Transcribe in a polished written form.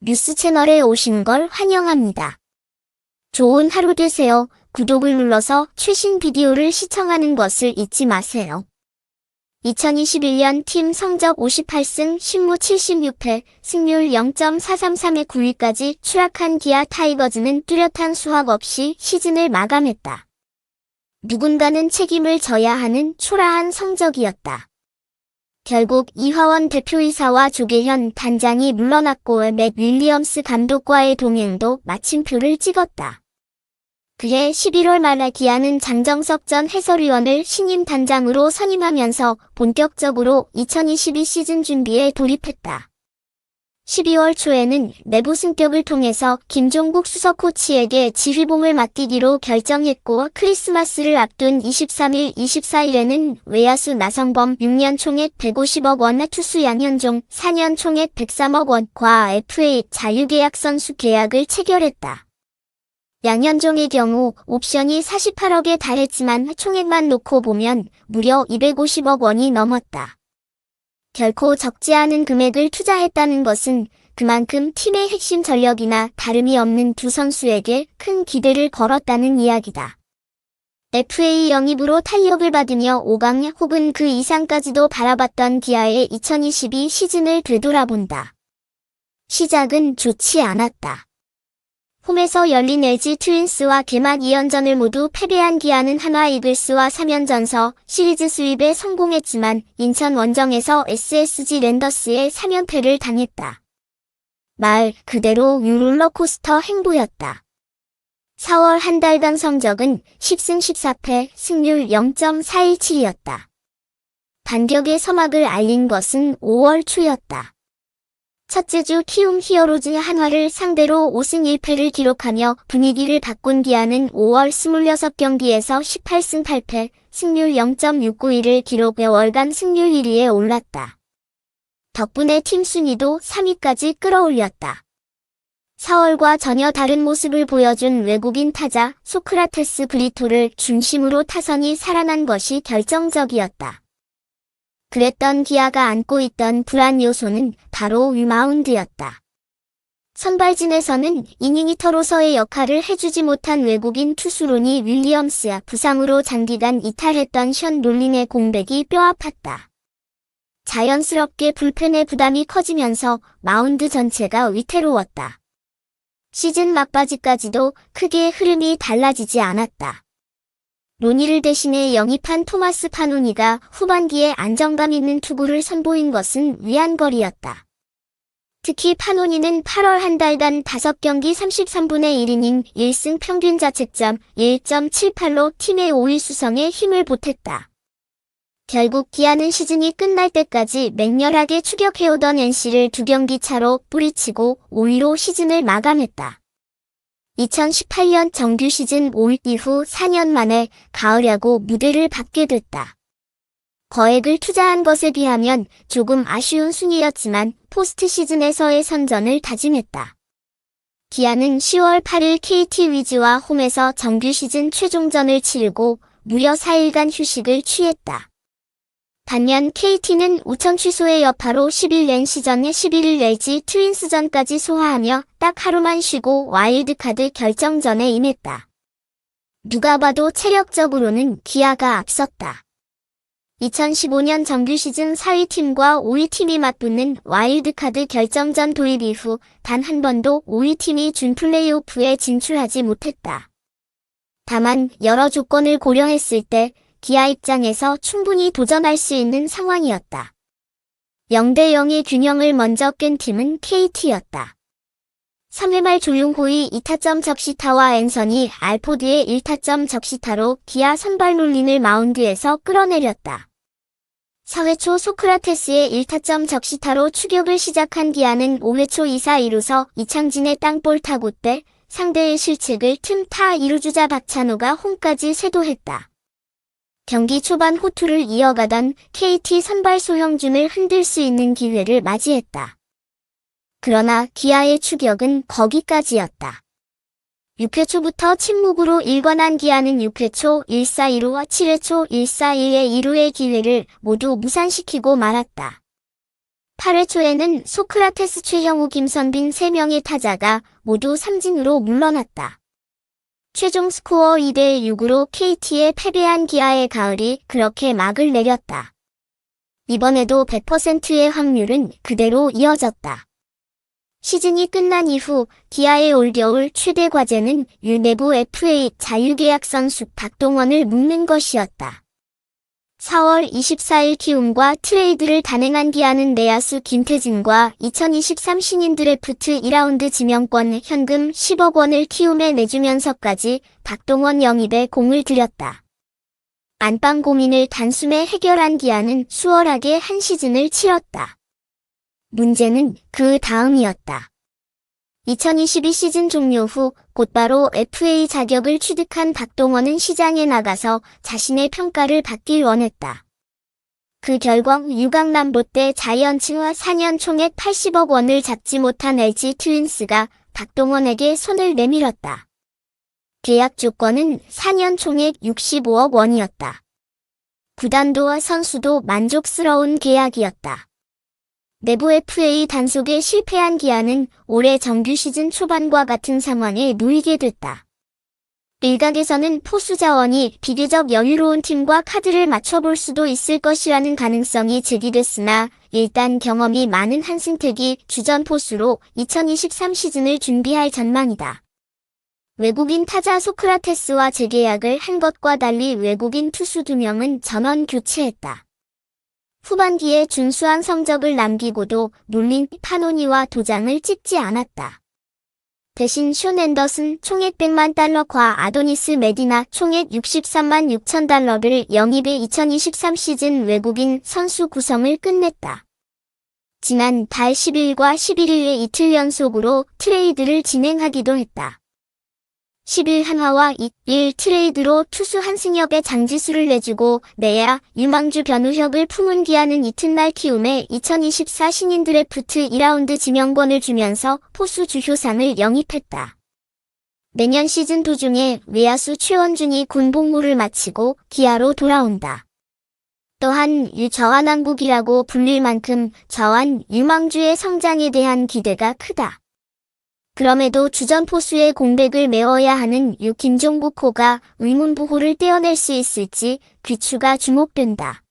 뉴스 채널에 오신 걸 환영합니다. 좋은 하루 되세요. 구독을 눌러서 최신 비디오를 시청하는 것을 잊지 마세요. 2021년 팀 성적 58승 10무 76패, 승률 0.433의 9위까지 추락한 기아 타이거즈는 뚜렷한 수확 없이 시즌을 마감했다. 누군가는 책임을 져야 하는 초라한 성적이었다. 결국 이화원 대표이사와 조계현 단장이 물러났고 맥 윌리엄스 감독과의 동행도 마침표를 찍었다. 그해 11월 말 기아는 장정석 전 해설위원을 신임 단장으로 선임하면서 본격적으로 2022 시즌 준비에 돌입했다. 12월 초에는 내부 승격을 통해서 김종국 수석 코치에게 지휘봉을 맡기기로 결정했고, 크리스마스를 앞둔 23일, 24일에는 외야수 나성범 6년 총액 150억 원, 투수 양현종 4년 총액 103억 원과 FA 자유계약 선수 계약을 체결했다. 양현종의 경우 옵션이 48억에 달했지만 총액만 놓고 보면 무려 250억 원이 넘었다. 결코 적지 않은 금액을 투자했다는 것은 그만큼 팀의 핵심 전력이나 다름이 없는 두 선수에게 큰 기대를 걸었다는 이야기다. FA 영입으로 탄력을 받으며 5강 혹은 그 이상까지도 바라봤던 기아의 2022 시즌을 되돌아본다. 시작은 좋지 않았다. 홈에서 열린 LG 트윈스와 개막 2연전을 모두 패배한 기아는 한화 이글스와 3연전서 시리즈 수입에 성공했지만 인천 원정에서 SSG 랜더스에 3연패를 당했다. 말 그대로 롤러코스터 행보였다. 4월 한 달간 성적은 10승 14패, 승률 0.417이었다. 반격의 서막을 알린 것은 5월 초였다. 첫째 주 키움 히어로즈 한화를 상대로 5승 1패를 기록하며 분위기를 바꾼 기아는 5월 26경기에서 18승 8패, 승률 0.691을 기록해 월간 승률 1위에 올랐다. 덕분에 팀 순위도 3위까지 끌어올렸다. 4월과 전혀 다른 모습을 보여준 외국인 타자 소크라테스 브리토를 중심으로 타선이 살아난 것이 결정적이었다. 그랬던 기아가 안고 있던 불안 요소는 바로 위마운드였다. 선발진에서는 이닝 히터로서의 역할을 해주지 못한 외국인 투수 로니 윌리엄스야 부상으로 장기간 이탈했던 션 롤링의 공백이 뼈아팠다. 자연스럽게 불펜의 부담이 커지면서 마운드 전체가 위태로웠다. 시즌 막바지까지도 크게 흐름이 달라지지 않았다. 로니를 대신해 영입한 토마스 파노니가 후반기에 안정감 있는 투구를 선보인 것은 위안거리였다. 특히 파노니는 8월 한 달간 5경기 33분의 1이닝 1승 평균 자책점 1.78로 팀의 5위 수성에 힘을 보탰다. 결국 기아는 시즌이 끝날 때까지 맹렬하게 추격해오던 NC를 2경기 차로 뿌리치고 5위로 시즌을 마감했다. 2018년 정규 시즌 5위 이후 4년 만에 가을 야구 무대를 받게 됐다. 거액을 투자한 것에 비하면 조금 아쉬운 순위였지만 포스트 시즌에서의 선전을 다짐했다. 기아는 10월 8일 KT 위즈와 홈에서 정규 시즌 최종전을 치르고 무려 4일간 휴식을 취했다. 반면 KT는 우천 취소의 여파로 10일 NC전에 11일 LG 트윈스전까지 소화하며 딱 하루만 쉬고 와일드카드 결정전에 임했다. 누가 봐도 체력적으로는 기아가 앞섰다. 2015년 정규 시즌 4위 팀과 5위 팀이 맞붙는 와일드카드 결정전 도입 이후 단 한 번도 5위 팀이 준 플레이오프에 진출하지 못했다. 다만 여러 조건을 고려했을 때 기아 입장에서 충분히 도전할 수 있는 상황이었다. 0대0의 균형을 먼저 깬 팀은 KT였다. 3회 말 조용호의 2타점 적시타와 앤서니 알포드의 1타점 적시타로 기아 선발 롤린을 마운드에서 끌어내렸다. 4회 초 소크라테스의 1타점 적시타로 추격을 시작한 기아는 5회 초 2사 2루서 이창진의 땅볼 타구 때 상대의 실책을 틈타 2루주자 박찬호가 홈까지 세도했다. 경기 초반 호투를 이어가던 KT 선발 소형준을 흔들 수 있는 기회를 맞이했다. 그러나 기아의 추격은 거기까지였다. 6회 초부터 침묵으로 일관한 기아는 6회 초 1사 2루와 7회 초 1사 1의 2루의 기회를 모두 무산시키고 말았다. 8회 초에는 소크라테스, 최형우, 김선빈 3명의 타자가 모두 삼진으로 물러났다. 최종 스코어 2대6으로 KT에 패배한 기아의 가을이 그렇게 막을 내렸다. 이번에도 100%의 확률은 그대로 이어졌다. 시즌이 끝난 이후 기아의 올겨울 최대 과제는 내부 FA 자유계약 선수 박동원을 묶는 것이었다. 4월 24일 키움과 트레이드를 단행한 기아는 내야수 김태진과 2023 신인 드래프트 2라운드 지명권 현금 10억 원을 키움에 내주면서까지 박동원 영입에 공을 들였다. 안방 고민을 단숨에 해결한 기아는 수월하게 한 시즌을 치렀다. 문제는 그 다음이었다. 2022 시즌 종료 후 곧바로 FA 자격을 취득한 박동원은 시장에 나가서 자신의 평가를 받길 원했다. 그 결과 6강 롯데 자이언츠와 4년 총액 80억 원을 잡지 못한 LG 트윈스가 박동원에게 손을 내밀었다. 계약 조건은 4년 총액 65억 원이었다. 구단도와 선수도 만족스러운 계약이었다. 내부 FA 단속에 실패한 기아는 올해 정규 시즌 초반과 같은 상황에 놓이게 됐다. 일각에서는 포수 자원이 비교적 여유로운 팀과 카드를 맞춰볼 수도 있을 것이라는 가능성이 제기됐으나 일단 경험이 많은 한승택이 주전 포수로 2023 시즌을 준비할 전망이다. 외국인 타자 소크라테스와 재계약을 한 것과 달리 외국인 투수 2명은 전원 교체했다. 후반기에 준수한 성적을 남기고도 놀린 파노니와 도장을 찍지 않았다. 대신 숀 앤더슨 총액 100만 달러과 아도니스 메디나 총액 63만 6천 달러를 영입해 2023 시즌 외국인 선수 구성을 끝냈다. 지난 달 10일과 11일에 이틀 연속으로 트레이드를 진행하기도 했다. 10일 한화와 2일 트레이드로 투수 한승혁의 장지수를 내주고 내야 유망주 변우혁을 품은 기아는 이튿날 키움에 2024 신인 드래프트 2라운드 지명권을 주면서 포수 주효상을 영입했다. 내년 시즌 도중에 외야수 최원준이 군복무를 마치고 기아로 돌아온다. 또한 유저한왕국이라고 불릴 만큼 저한 유망주의 성장에 대한 기대가 크다. 그럼에도 주전 포수의 공백을 메워야 하는 김종국 호가 의문부호를 떼어낼 수 있을지 귀추가 주목된다.